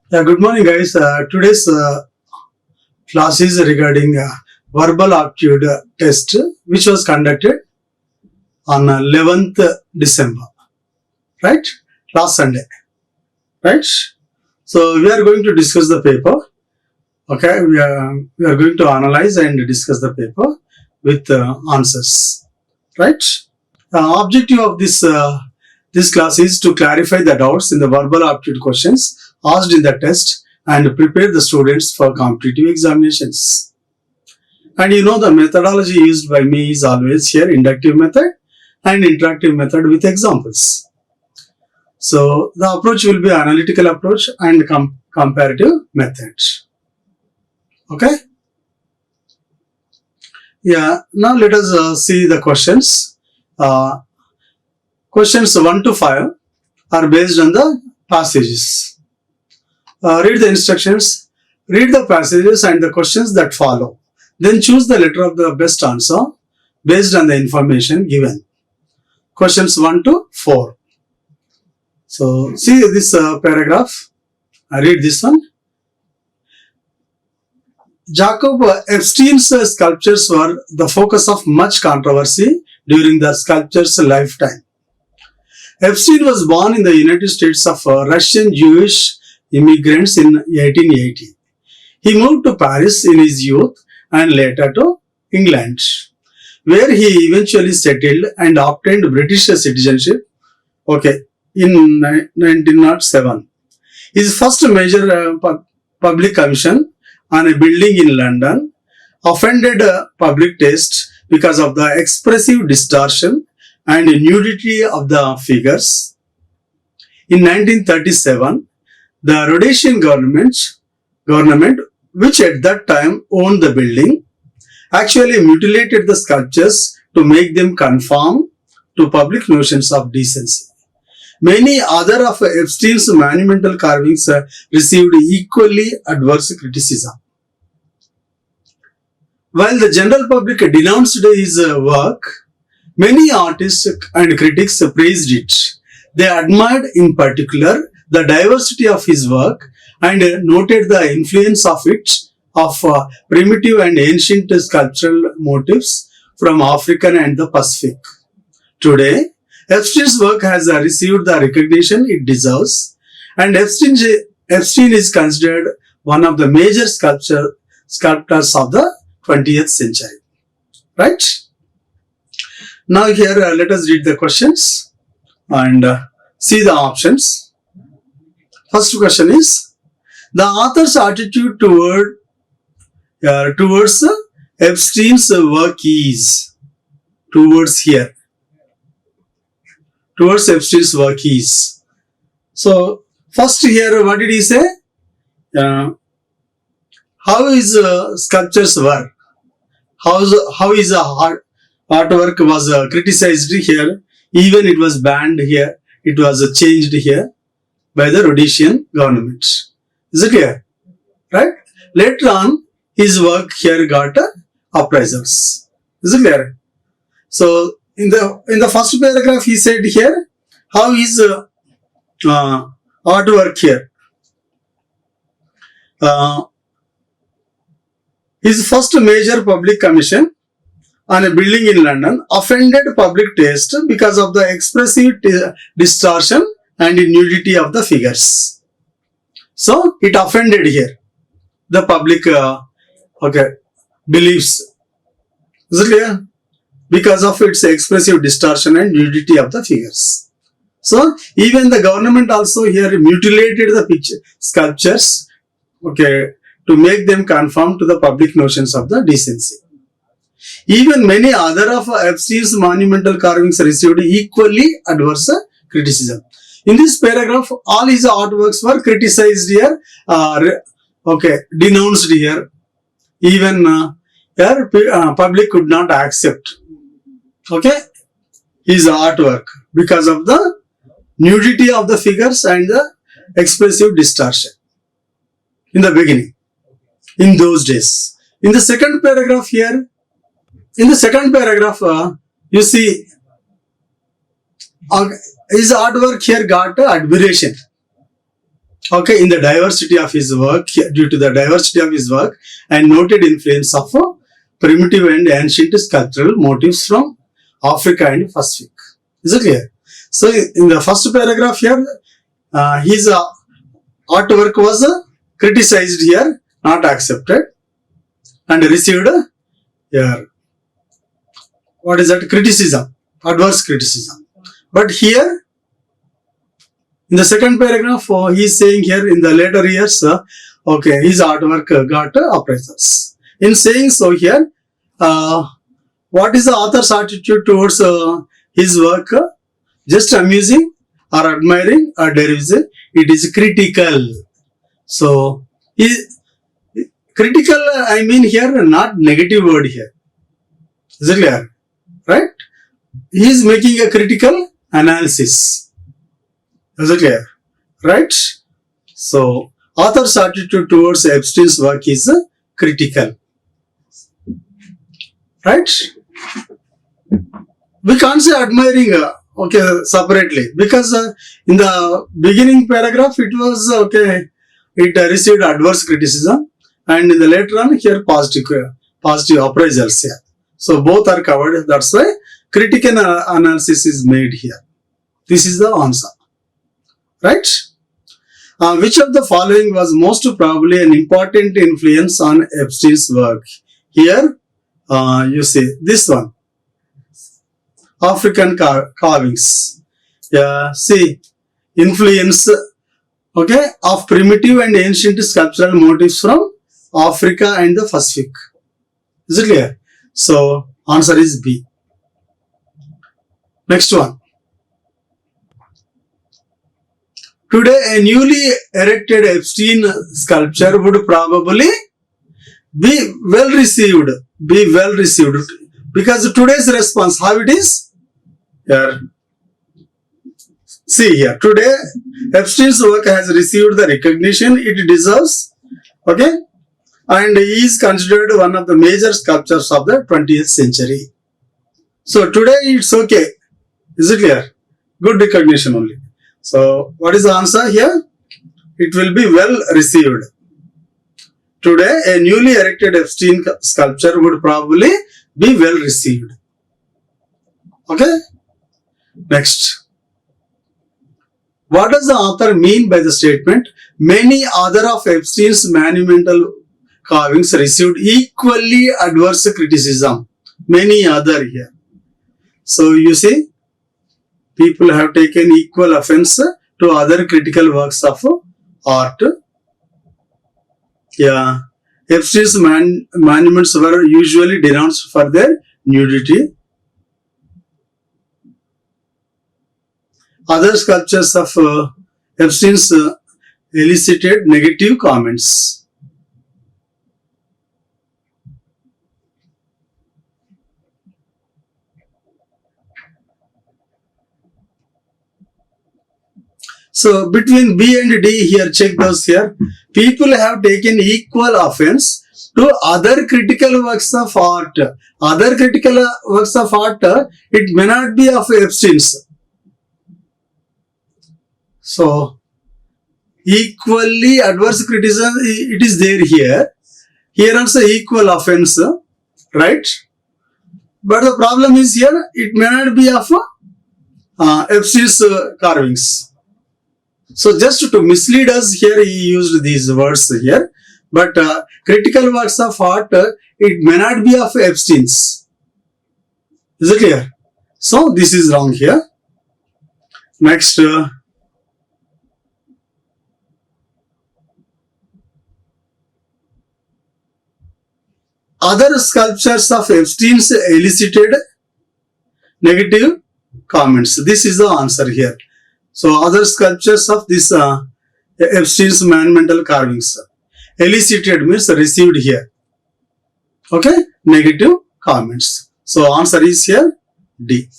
Good morning, guys. Today's class is regarding verbal aptitude test, which was conducted on 11th December, right? Last Sunday, right? So we are going to discuss the paper. Okay, we are going to analyze and discuss the paper with answers, right? Objective of this class is to clarify the doubts in the verbal aptitude questions asked in the test and prepare the students for competitive examinations. And you know the methodology used by me is always here inductive method and interactive method with examples. So the approach will be analytical approach and comparative method. Okay? Yeah, now let us see the questions. Questions 1 to 5 are based on the passages. Read the instructions, read the passages and the questions that follow. Then choose the letter of the best answer based on the information given. Questions 1 to 4. So, see this paragraph. I read this one. Jacob Epstein's sculptures were the focus of much controversy during the sculptor's lifetime. Epstein was born in the United States of Russian Jewish immigrants in 1880. He moved to Paris in his youth and later to England, where he eventually settled and obtained British citizenship in 1907. His first major public commission on a building in London offended public taste because of the expressive distortion and nudity of the figures. In 1937, the Rhodesian government, which at that time owned the building, actually mutilated the sculptures to make them conform to public notions of decency. Many other of Epstein's monumental carvings received equally adverse criticism. While the general public denounced his work, many artists and critics praised it. They admired in particular the diversity of his work and noted the influence of primitive and ancient sculptural motifs from African and the Pacific. Today, Epstein's work has received the recognition it deserves, and Epstein is considered one of the major sculptors of the 20th century. Right? Now here let us read the questions and see the options. First question is, the author's attitude towards Epstein's work is, towards Epstein's work is. So, first here, what did he say? How is sculptures work? How is artwork was criticized here, even it was banned here, it was changed here by the Rhodesian government. Is it clear? Right? Later on, his work here got appraisals. Is it clear? So, in the first paragraph, he said here, how is artwork here? His first major public commission on a building in London offended public taste because of the expressive distortion and nudity of the figures. So, it offended here the public beliefs. Is it clear? Because of its expressive distortion and nudity of the figures. So, even the government also here mutilated the sculptures, to make them conform to the public notions of the decency. Even many other of Epstein's monumental carvings received equally adverse criticism. In this paragraph, all his artworks were criticized here, denounced here. Even here, public could not accept, his artwork because of the nudity of the figures and the expressive distortion in the beginning, in those days. In the second paragraph here, you see his artwork here got admiration. Okay, in the diversity of his work, due to the diversity of his work and noted influence of primitive and ancient sculptural motifs from Africa and Pacific. Is it clear? So in the first paragraph here, his artwork was criticized here, not accepted, and received here, what is that? Criticism, adverse criticism. But here, in the second paragraph, he is saying here in the later years, okay, his artwork got appraisals. In saying so here, what is the author's attitude towards his work? Just amusing or admiring or derisive? It is critical. So, critical, I mean here, not negative word here. Is it clear? Right? He is making a critical analysis. Is it clear? Right? So, author's attitude towards Epstein's work is critical. Right? We can't say admiring, okay, separately, because in the beginning paragraph it was, okay, it received adverse criticism, and in the later on here positive appraisals here. So both are covered. That's why critical analysis is made here. This is the answer. Right? Which of the following was most probably an important influence on Epstein's work? Here, you see this one. African carvings. Yeah, see, influence, okay, of primitive and ancient sculptural motifs from Africa and the Pacific. Is it clear? So, answer is B. Next one. Today, a newly erected Epstein sculpture would probably be well received. Because today's response, how it is? Here. See here. Today, Epstein's work has received the recognition it deserves. Okay? And he is considered one of the major sculptors of the 20th century. So today it's okay. Is it clear? Good recognition only. So what is the answer here? It will be well received. Today a newly erected Epstein sculpture would probably be well received. Okay? Next. What does the author mean by the statement? Many other of Epstein's monumental carvings received equally adverse criticism. Many other here. So you see, people have taken equal offense to other critical works of art. Yeah, Epstein's monuments were usually denounced for their nudity. Other sculptures of Epstein's elicited negative comments. So between B and D here, check those here. People have taken equal offense to other critical works of art. Other critical works of art, it may not be of Epstein's. So equally adverse criticism, it is there here. Here also equal offense, right? But the problem is here, it may not be of Epstein's carvings. So just to mislead us here, he used these words here. But critical works of art, it may not be of Epstein's. Is it clear? So this is wrong here. Next. Other sculptures of Epstein's elicited negative comments. This is the answer here. So other sculptures of this Epstein's monumental carvings elicited means received here. Okay, negative comments. So answer is here D.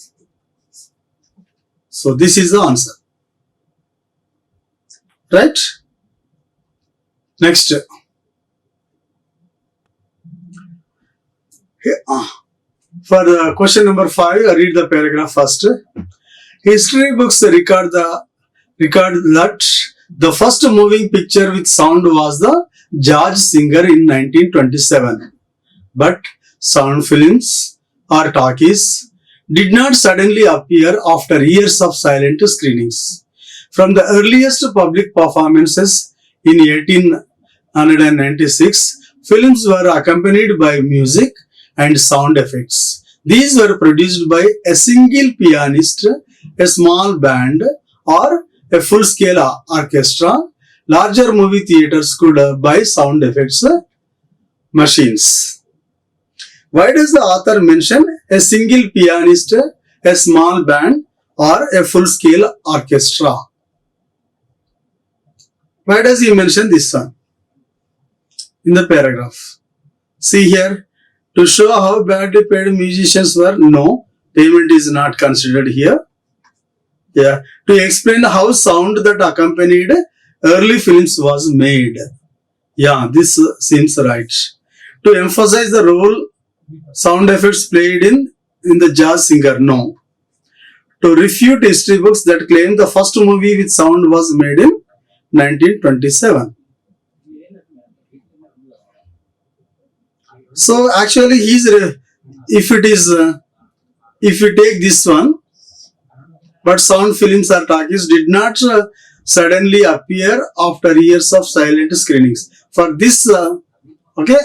So this is the answer. Right? Next. For the question number 5, read the paragraph first. History books record that the first moving picture with sound was the Jazz Singer in 1927. But sound films or talkies did not suddenly appear after years of silent screenings. From the earliest public performances in 1896, films were accompanied by music and sound effects. These were produced by a single pianist, a small band, or a full-scale orchestra. Larger movie theaters could buy sound effects machines. Why does the author mention a single pianist, a small band, or a full-scale orchestra? Why does he mention this one in the paragraph? See here, to show how badly paid musicians were, no, payment is not considered here. Yeah, to explain how sound that accompanied early films was made. Yeah, this seems right. To emphasize the role sound effects played in the Jazz Singer, no. To refute history books that claim the first movie with sound was made in 1927. So actually, if we take this one, but sound films or talkies did not suddenly appear after years of silent screenings. For this, okay,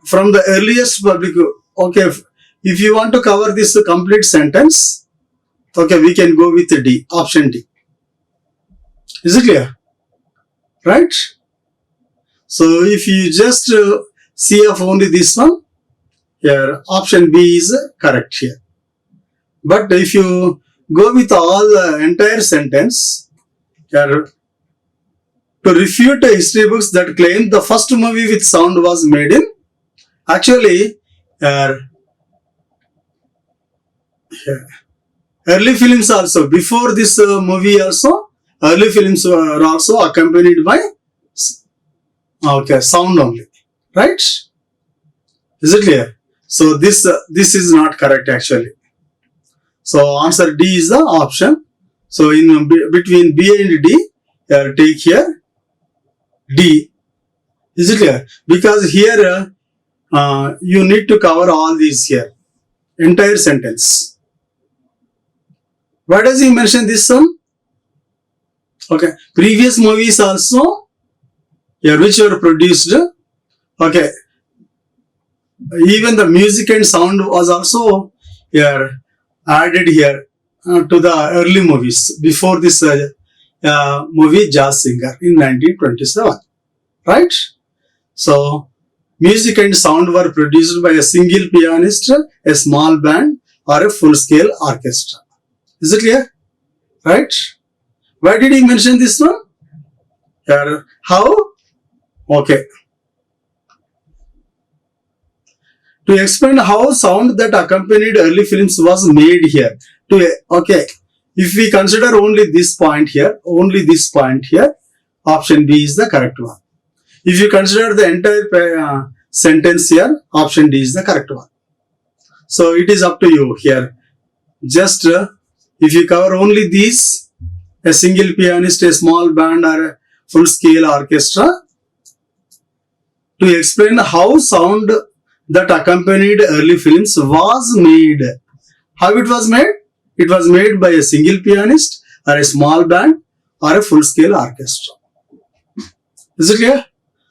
from the earliest public, okay, if you want to cover this complete sentence, okay, we can go with D, option D. Is it clear? Right? So if you just see of only this one, here option B is correct here. But if you go with all the entire sentence, here, to refute history books that claim the first movie with sound was made in, actually, early films also, before this movie also, early films were also accompanied by sound only, right? Is it clear? So this is not correct actually. So answer D is the option. So in between B and D, take here D. Is it clear? Because here you need to cover all these here, entire sentence. Why does he mention this one? Okay, previous movies also here which were produced. Okay, even the music and sound was also here added here to the early movies before this movie Jazz Singer in 1927, right? So music and sound were produced by a single pianist, a small band, or a full-scale orchestra. Is it clear? Right? Why did he mention this one? Here, how? Okay. To explain how sound that accompanied early films was made here. Okay, if we consider only this point here, option B is the correct one. If you consider the entire sentence here, option D is the correct one. So it is up to you here. Just if you cover only these, a single pianist, a small band, or a full-scale orchestra, to explain how sound that accompanied early films was made. How it was made? It was made by a single pianist, or a small band, or a full-scale orchestra. Is it clear?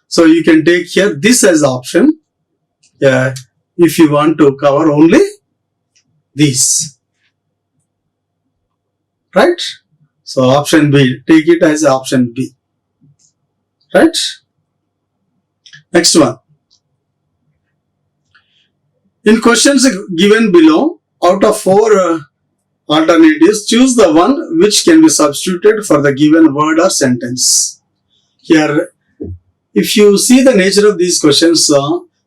So you can take here this as option. If you want to cover only these. Right? So option B, take it as option B. Right? Next one. In questions given below, out of 4 alternatives, choose the one which can be substituted for the given word or sentence. Here, if you see the nature of these questions,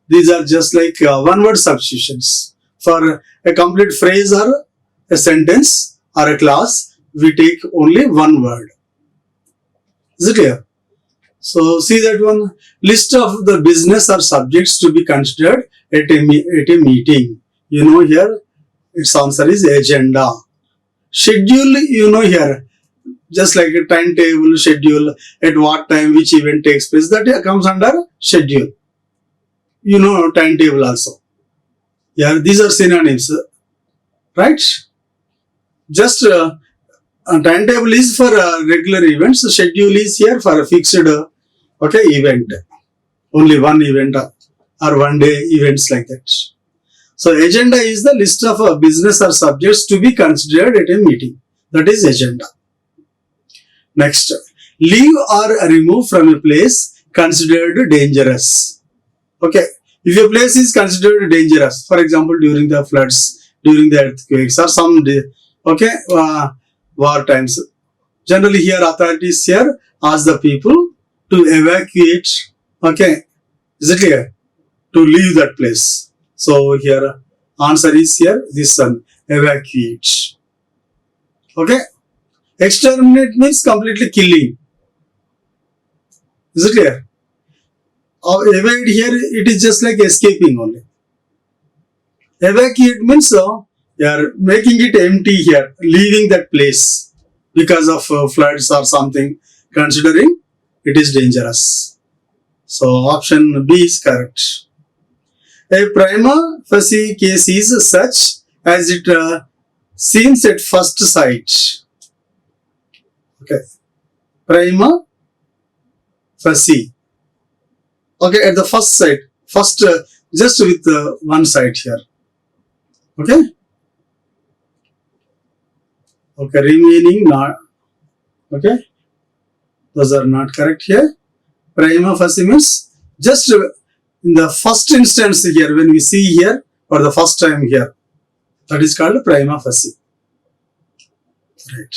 these are just like one-word substitutions. For a complete phrase or a sentence or a clause, we take only one word. Is it clear? So see that one, list of the business or subjects to be considered at a meeting. You know here its answer is agenda. Schedule, you know here, just like a timetable schedule, at what time which event takes place, that comes under schedule. You know timetable also. Yeah, these are synonyms, right? Just a timetable is for regular events. Schedule is here for a fixed event. Only one event or one day events like that. So agenda is the list of business or subjects to be considered at a meeting. That is agenda. Next, leave or remove from a place considered dangerous. Okay, if a place is considered dangerous, for example, during the floods, during the earthquakes, or some war times, generally here authorities here ask the people to evacuate. Okay, is it clear? To leave that place. So here answer is here this one, evacuate. Okay, exterminate means completely killing. Is it clear? Evade here, it is just like escaping only. Evacuate means you are making it empty here, leaving that place because of floods or something, considering it is dangerous. So option B is correct. A prima facie case is such as it seems at first sight. Okay, prima facie. Okay, at the first sight, just with one side here. Okay. Okay, remaining not. Okay, those are not correct here. Prima facie means just in the first instance here, when we see here for the first time here, that is called prima facie. Right.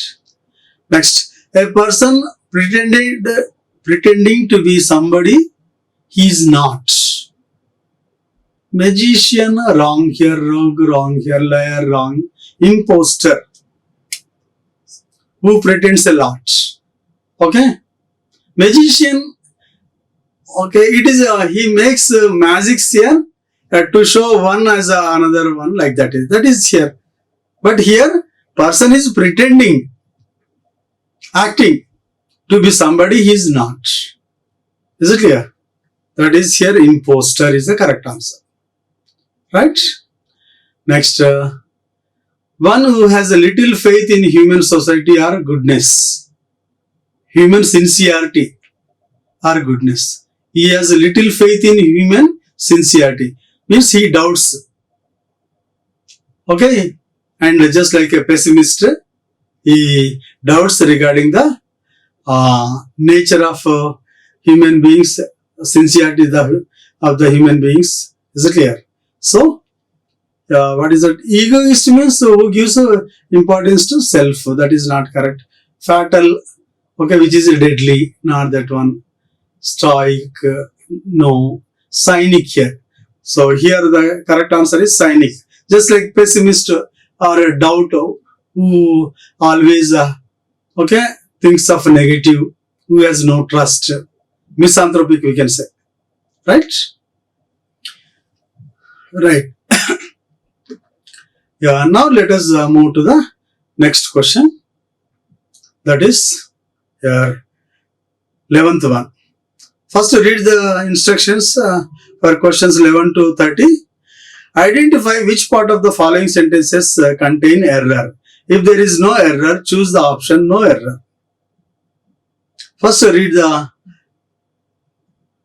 Next, a person pretending to be somebody he is not. Magician, wrong here. Rogue, wrong here. Liar, wrong. Imposter, who pretends a lot. Okay. Magician, okay, it is he makes magics here to show one as another one, like that is. That is here. But here, person is pretending, acting to be somebody he is not. Is it clear? That is here, imposter is the correct answer. Right? Next, one who has a little faith in human society or goodness, human sincerity or goodness. He has a little faith in human sincerity, means he doubts. Okay, and just like a pessimist, he doubts regarding the nature of human beings, sincerity of the human beings. Is it clear? So, what is that? Egoist means who gives importance to self. That is not correct. Fatal, okay, which is deadly, not that one. Stoic, no. Cynic here. So here the correct answer is cynic. Just like pessimist or a doubter who always thinks of negative, who has no trust. Misanthropic, we can say. Right? Right. Yeah, now let us move to the next question. That is your 11th one. First, read the instructions for questions 11 to 30. Identify which part of the following sentences contain error. If there is no error, choose the option no error. First, read the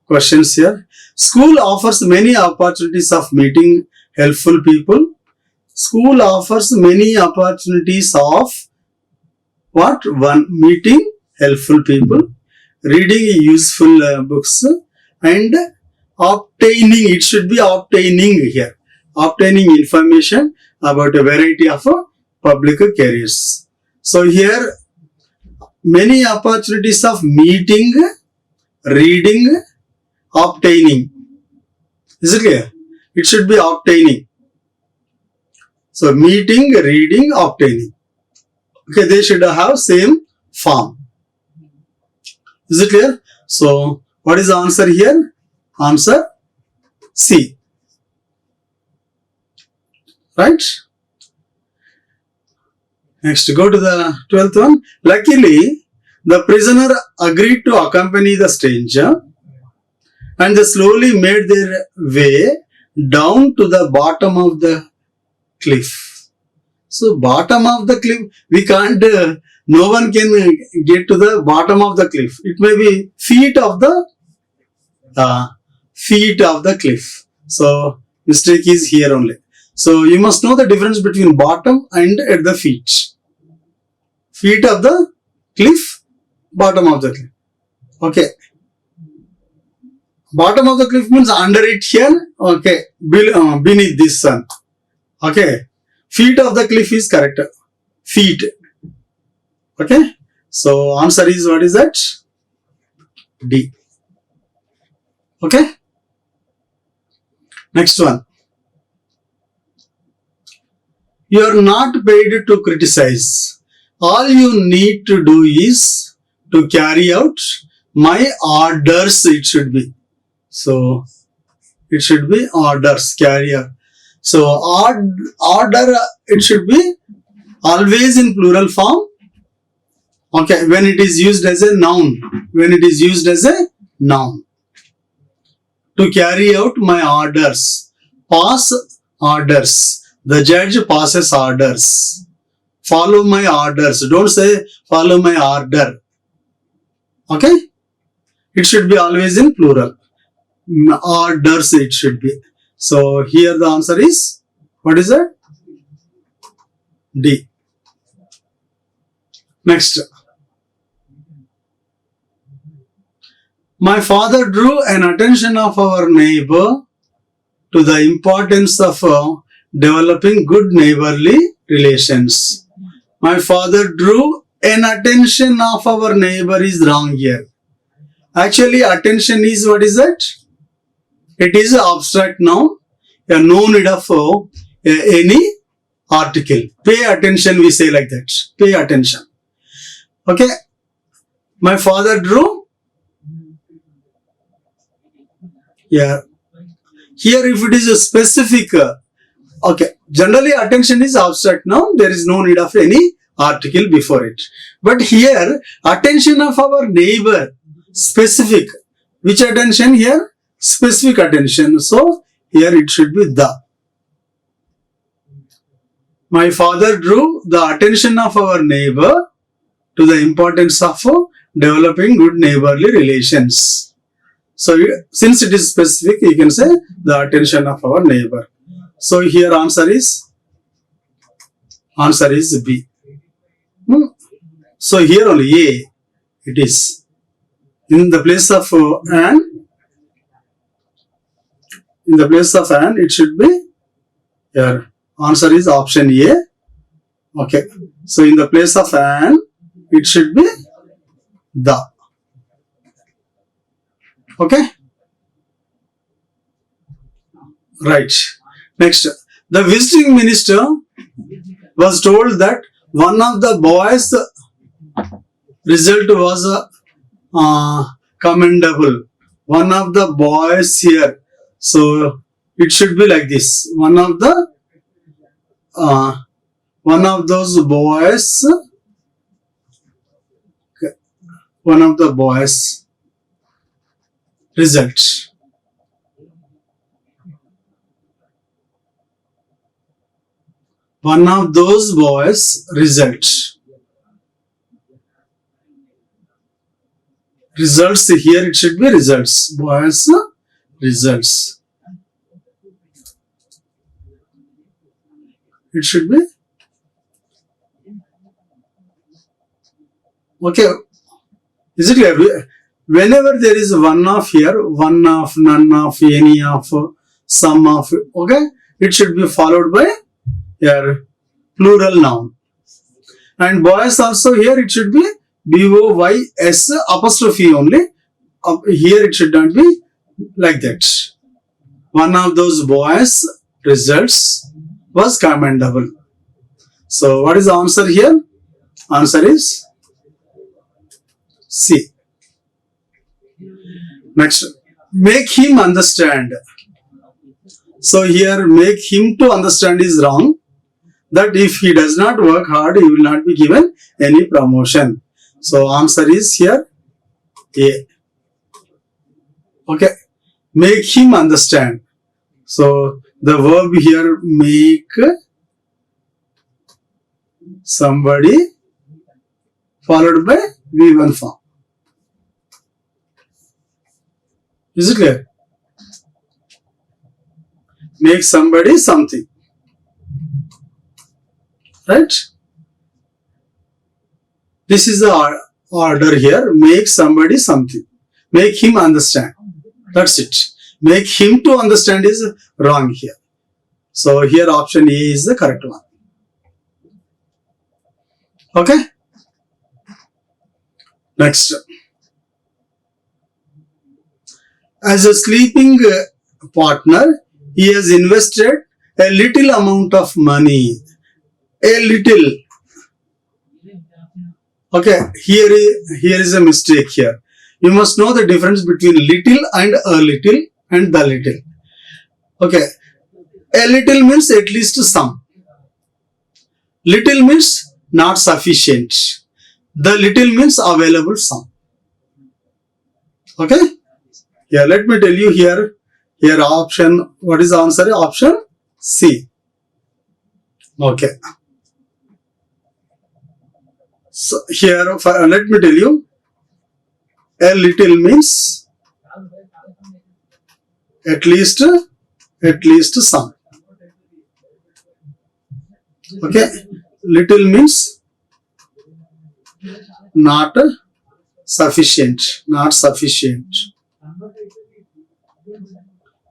questions here. School offers many opportunities of meeting helpful people. School offers many opportunities of what? One, meeting helpful people, reading useful books, and obtaining, it should be obtaining here, obtaining information about a variety of public careers. So here, many opportunities of meeting, reading, obtaining. Is it clear? It should be obtaining. So meeting, reading, obtaining. Okay, they should have same form. Is it clear? So what is the answer here? Answer C. Right? Next, go to the 12th one. Luckily, the prisoner agreed to accompany the stranger and they slowly made their way down to the bottom of the cliff. So, bottom of the cliff, we can't, no one can get to the bottom of the cliff. It may be feet of the cliff. So, mistake is here only. So, you must know the difference between bottom and at the feet. Feet of the cliff, bottom of the cliff. Okay. Bottom of the cliff means under it here. Okay. Beneath this sun. Okay. Feet of the cliff is correct. Feet. Okay. So answer is, what is that? D. Okay. Next one. You are not paid to criticize. All you need to do is to carry out my orders. It should be. So it should be orders, carry out. So order, it should be always in plural form. Okay, when it is used as a noun. When it is used as a noun. To carry out my orders. Pass orders. The judge passes orders. Follow my orders. Don't say follow my order. Okay? It should be always in plural. Orders it should be. So here the answer is, what is that? D. Next. My father drew an attention of our neighbor to the importance of developing good neighborly relations. My father drew an attention of our neighbor is wrong here. Actually, attention is, what is that? It is abstract noun. No need of any article. Pay attention, we say like that. Pay attention. Okay. My father drew. Yeah. Here if it is a specific, okay. Generally attention is abstract noun. There is no need of any article before it. But here, attention of our neighbor, specific. Which attention here? Specific attention. So, here it should be the. My father drew the attention of our neighbor to the importance of developing good neighborly relations. So, since it is specific, you can say the attention of our neighbor. So, here answer is B. So, here only A it is. In the place of an, it should be, here answer is option A. Okay. So, in the place of an, it should be the. Okay. Right. Next. The visiting minister was told that one of the boys' result was commendable. One of the boys here. So it should be like this. One of those boys. Okay. One of the boys' results. One of those boys' results. Results, here it should be results. Boys' results. It should be. Okay. Is it clear? Whenever there is one of here, one of, none of, any of, some of, okay, it should be followed by here plural noun. And boys also, here it should be B-O-Y-S apostrophe only. Here it should not be like that. One of those boys' results was commendable. So what is the answer here? Answer is C. Next, make him understand. So here, make him to understand is wrong. That if he does not work hard, he will not be given any promotion. So answer is here A. Okay. Make him understand. So the verb here, make somebody followed by V1 form. Is it clear? Make somebody something. Right? This is the order here. Make somebody something. Make him understand. That's it. Make him to understand is wrong here. So here option A is the correct one. Okay. Next. As a sleeping partner, he has invested a little amount of money. A little. Okay, here is a mistake here. You must know the difference between little and a little and the little. Okay, a little means at least some. Little means not sufficient. The little means available some. Okay? Yeah, let me tell you here. Here option, what is the answer? Option C. Okay. So here, let me tell you, a little means at least some. Okay, little means not sufficient,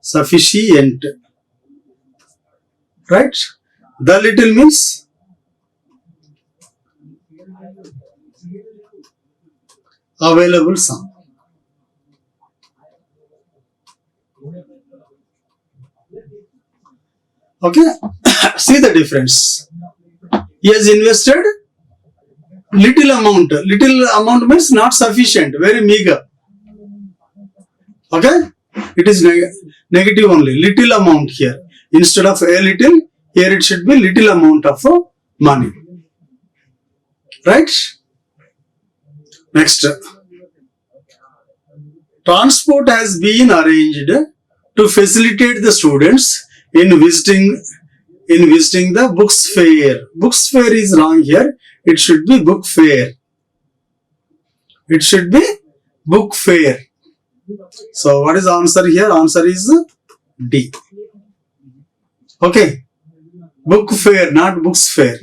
sufficient, right? The little means available some. Okay, see the difference. He has invested little amount. Little amount means not sufficient, very meager. Okay, it is negative only. Little amount here. Instead of a little, here it should be little amount of money. Right? Next. Transport has been arranged to facilitate the students in visiting the books fair. Books fair is wrong here. It should be book fair. It should be book fair. So what is the answer here? Answer is D. Okay. Book fair, not books fair.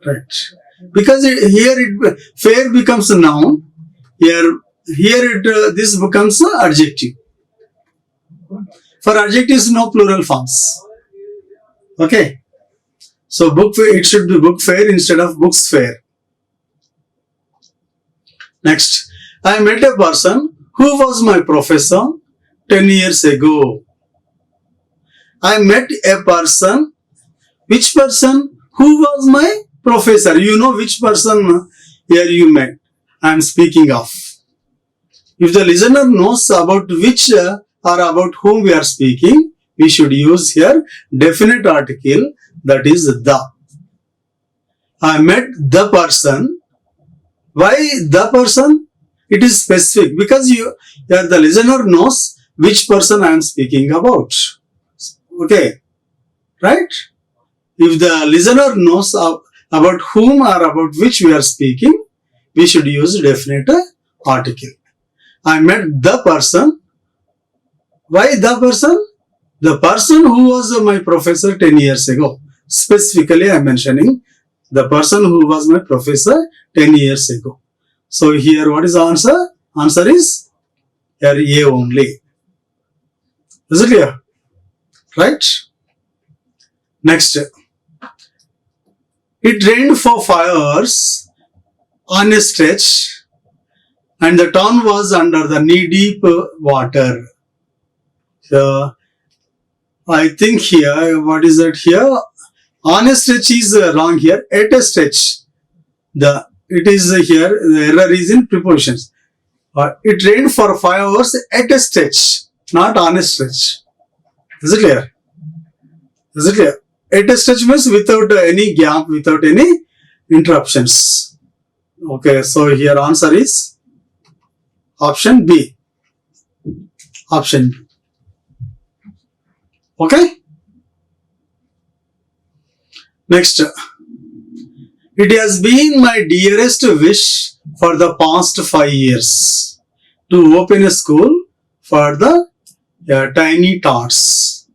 Right. Because fair becomes a noun. Here this becomes an adjective. For adjectives, no plural forms. Okay. So book fair, it should be book fair instead of books fair. Next, I met a person who was my professor 10 years ago. I met a person. Which person? Who was my professor? You know which person here you met. I am speaking of. If the listener knows about which or about whom we are speaking, we should use here definite article, that is the. I met the person. Why the person? It is specific because the listener knows which person I am speaking about. Okay, right? If the listener knows about whom or about which we are speaking, we should use definite article. I met the person. Why the person? The person who was my professor 10 years ago. Specifically, I am mentioning the person who was my professor 10 years ago. So here, what is the answer? Answer is here A only. Is it clear? Right? Next. It rained for 5 hours on a stretch and the town was under the knee-deep water. So, I think here, what is it here? On a stretch is wrong here. At a stretch, it is here, the error is in prepositions. It rained for 5 hours at a stretch, not on a stretch. Is it clear? Is it clear? At a stretch means without any gap, without any interruptions. Okay, so here answer is option B. Option B. Okay. Next. It has been my dearest wish for the past 5 years to open a school for the tiny tots.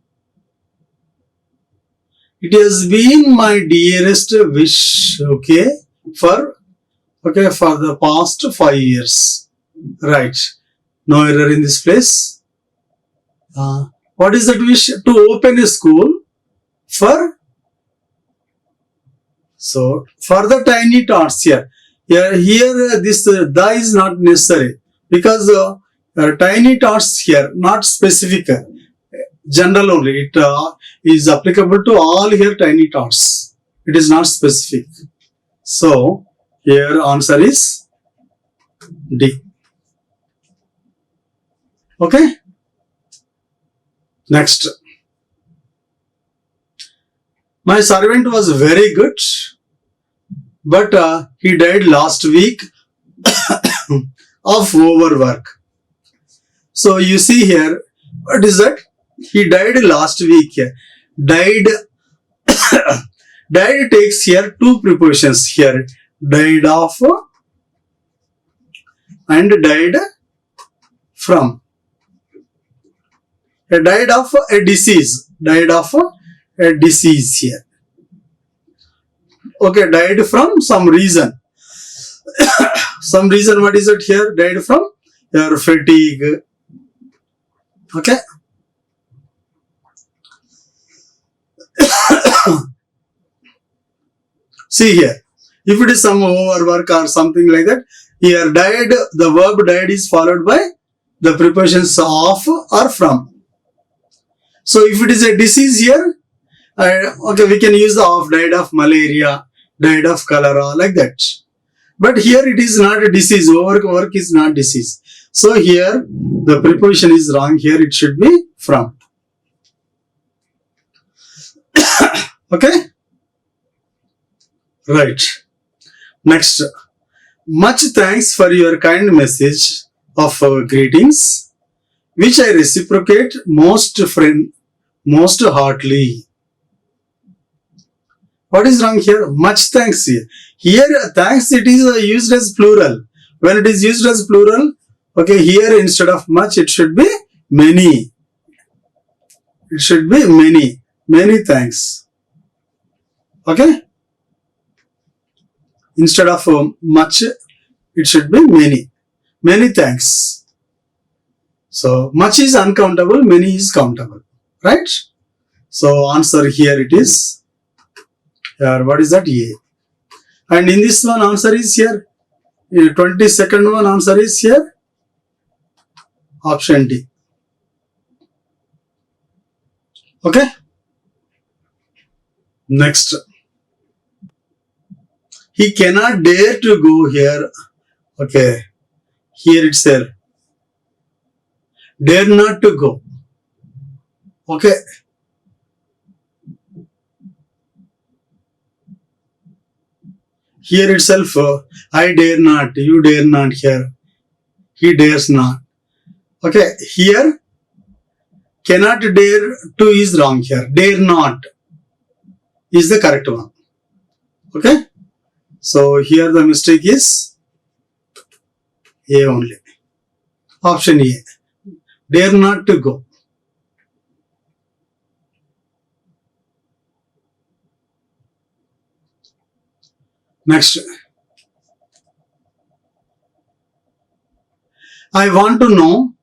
It has been my dearest wish, for the past 5 years. Right. No error in this place. What is that wish? To open a school for the tiny tots here. Here this the is not necessary because tiny tots here not specific, general only. It is applicable to all here tiny tots. It is not specific. So here answer is D. Okay. Next. My servant was very good, but he died last week of overwork. So you see here, what is that? He died last week. Died died takes here two prepositions here. Died of and died from. Died of a disease. Died of a disease here. Okay, died from some reason. Some reason, what is it here? Died from your fatigue. Okay. See here, if it is some overwork or something like that, here died, the verb died is followed by the prepositions of or from. So if it is a disease here, okay, we can use the of, died of malaria, died of cholera, like that. But here it is not a disease. Overwork is not disease. So here the preposition is wrong. Here it should be from. Okay. Right. Next. Much thanks for your kind message of greetings, which I reciprocate most heartily. What is wrong here? Much thanks here. Here thanks it is used as plural. When it is used as plural, okay, here instead of much it should be many. It should be many. Many thanks. Okay. Instead of much, it should be many. Many thanks. So much is uncountable, many is countable. Right? So answer here it is. Here, what is that? A. And in this one answer is here. 22nd one answer is here. Option D. Okay. Next. He cannot dare to go here. Okay. Here it's there. Dare not to go. Okay. Here itself, I dare not, you dare not here. He dares not. Okay. Here, cannot dare to is wrong here. Dare not is the correct one. Okay. So here the mistake is A only. Option A. Dare not to go. Next. I want to know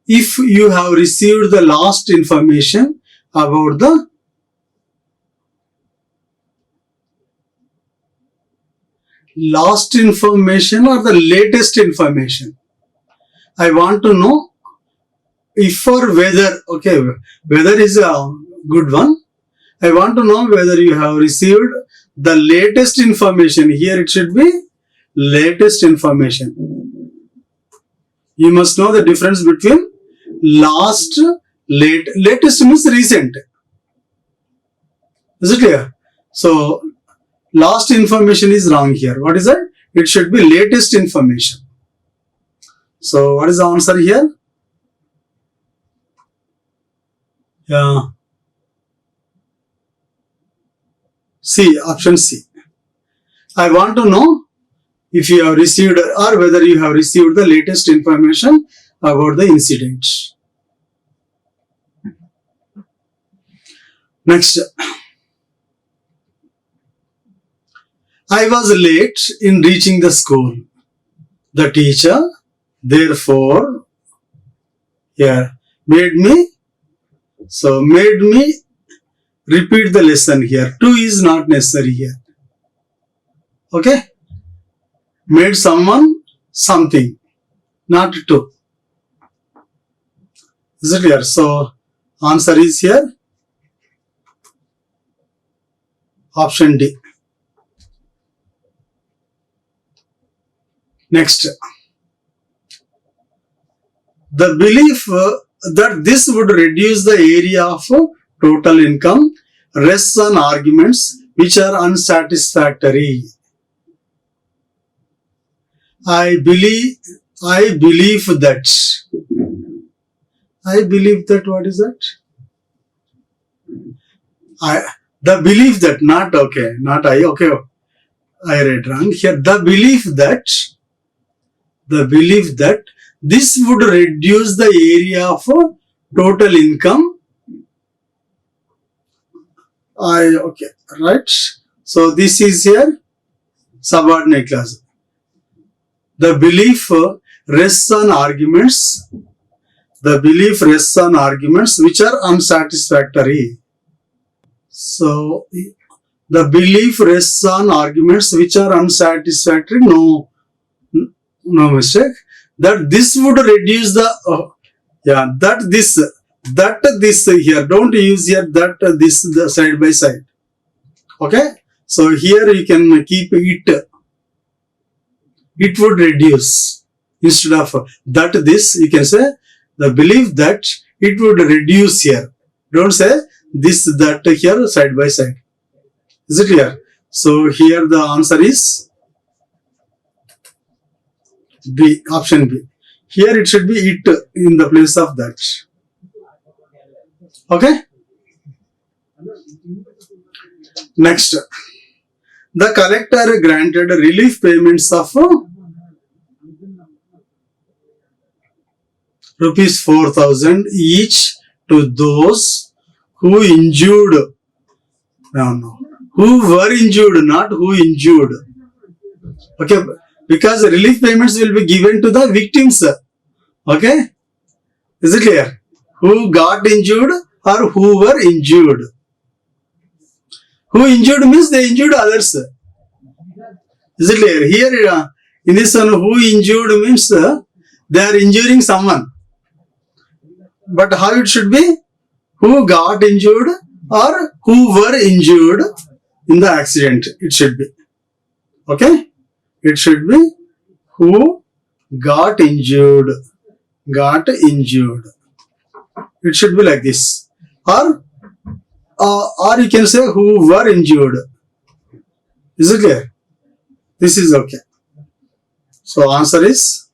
if you have received the last information about the last information or the latest information. I want to know if or whether, okay, whether is a good one. I want to know whether you have received the latest information. Here it should be latest information. You must know the difference between last, late. Latest means recent. Is it clear? So last information is wrong here. What is that? It should be latest information. So what is the answer here? Yeah. C, option C. I want to know if you have received or whether you have received the latest information about the incident. Next. I was late in reaching the school. The teacher, therefore, made me repeat the lesson here. To is not necessary here. Okay? Made someone something, not to. Is it clear? So, answer is here. Option D. Next. The belief that this would reduce the area of total income rests on arguments which are unsatisfactory. I believe that. What is that? The belief that, not okay, not I. Okay, I read wrong here. The belief that this would reduce the area of total income. Okay, right. So this is here subordinate clause. The belief rests on arguments. The belief rests on arguments which are unsatisfactory. So the belief rests on arguments which are unsatisfactory. No mistake. That this would reduce the this here. Don't use here this the side by side. Okay. So here you can keep it. It would reduce. Instead of that this, you can say the belief that it would reduce here. Don't say this that here side by side. Is it clear? So here the answer is B, option B. Here it should be it in the place of that. Okay. Next. The collector granted relief payments of rupees 4,000 each to those who injured. Who were injured, not who injured. Okay. Because relief payments will be given to the victims. Okay? Is it clear? Who got injured or who were injured. Who injured means they injured others. Is it clear? Here, in this one, who injured means they are injuring someone. But how it should be? Who got injured or who were injured in the accident. It should be. Okay? It should be who got injured. Got injured. It should be like this. Or you can say who were injured. Is it clear? This is okay. So answer is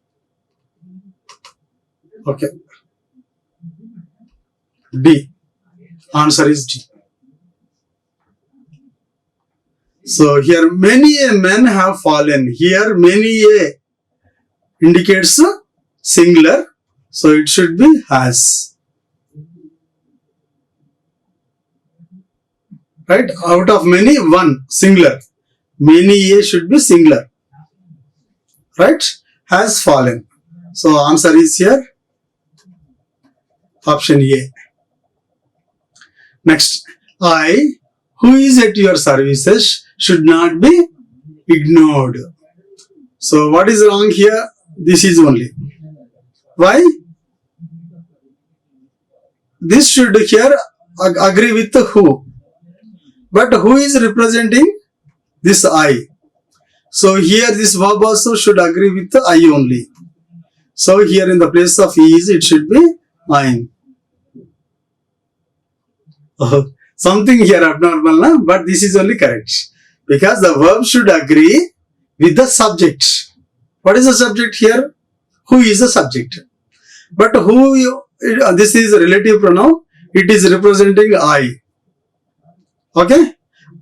okay. D. Answer is D. So here many a men have fallen. Here many a indicates singular. So it should be has. Right? Out of many, one singular. Many a should be singular. Right? Has fallen. So answer is here option A. Next. I, who is at your services, should not be ignored. So what is wrong here? This is only. Why? This should here agree with the who. But who is representing? this I. So here this verb also should agree with the I only. So here in the place of is, it should be I'm. Something here abnormal, na? But this is only correct. Because the verb should agree with the subject. What is the subject here? Who is the subject? But this is a relative pronoun. It is representing I. Okay?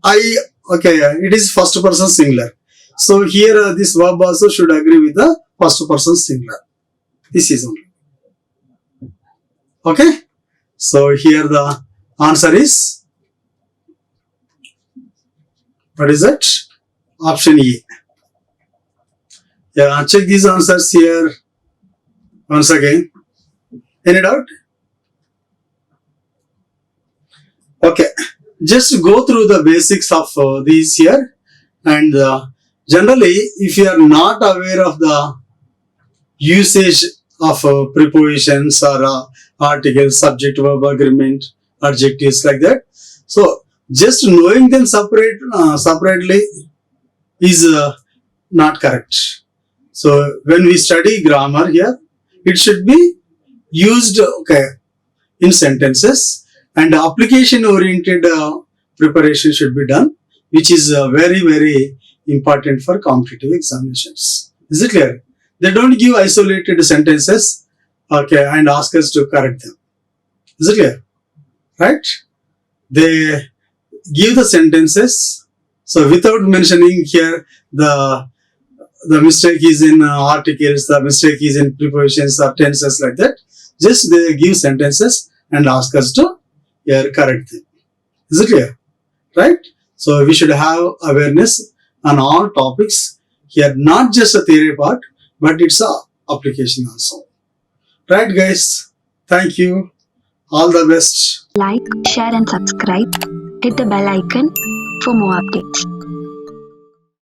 I, okay, it is first person singular. So here this verb also should agree with the first person singular. This is only. Okay? So here the answer is, what is that? Option E. Yeah, check these answers here once again. Any doubt? Okay, just go through the basics of these here, and generally if you are not aware of the usage of prepositions or articles, subject, verb, agreement, adjectives like that, so just knowing them separately is not correct. So when we study grammar here, it should be used in sentences, and application oriented preparation should be done, which is very, very important for competitive examinations. Is it clear? They don't give isolated sentences and ask us to correct them. Is it clear? Right? They give the sentences, so without mentioning here the mistake is in articles, the mistake is in prepositions or tenses like that. Just they give sentences and ask us to correct them. Is it clear? Right? So we should have awareness on all topics here, not just a theory part, but it's a application also. Right, guys? Thank you. All the best. Like, share and subscribe. Hit the bell icon for more updates.